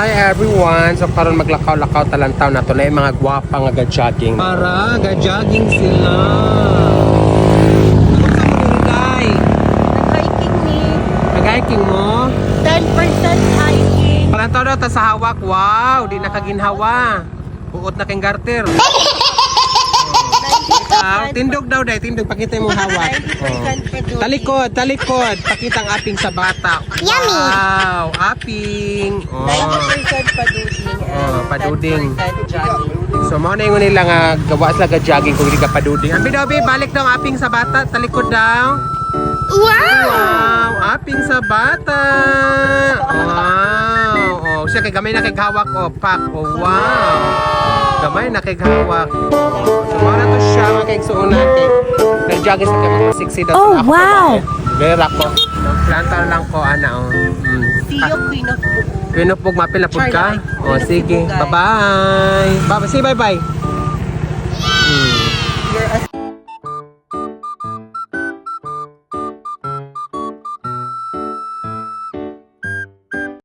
Hi everyone! So karon maglakaw-lakaw talantaw na to na yung mga gwapa nga ga-jogging. Para ga-jogging sila. Kung sa mo day? Nag-hiking ni. Nag-hiking mo? 10% hiking. Talantaw daw ta sa hawak. Wow! Di nakaginhawa. Buot na keng garter. Tindog daw day, tindog pakita mo hawak. 90% pa doon. Talikod. Pakita ang aping sa bata. Yummy! Wow! Aping! 90% paduding. Paduding. 10% jogging. So mao na yung nila nga gawa sila ga-jogging kung hindi ka paduding. Ambi daw, balik daw ang aping sa bata. Talikod daw. Wow! Aping sa bata! Wow! Oh, siya kay gamay na kay hawak. Oh, pak. Oh, wow! Gamay na kay hawak. So mao na to siya nga kay suunan kay nag-jogging sa kay mga sexy daw. Oh, wow! Vera ko. Plantar lang ko ana oh. Tiyo, Queen of Buko. Pinupog mapil na pud ka. Char, Oh, sige. Bye. Bye-bye. Bye-bye. Say bye-bye.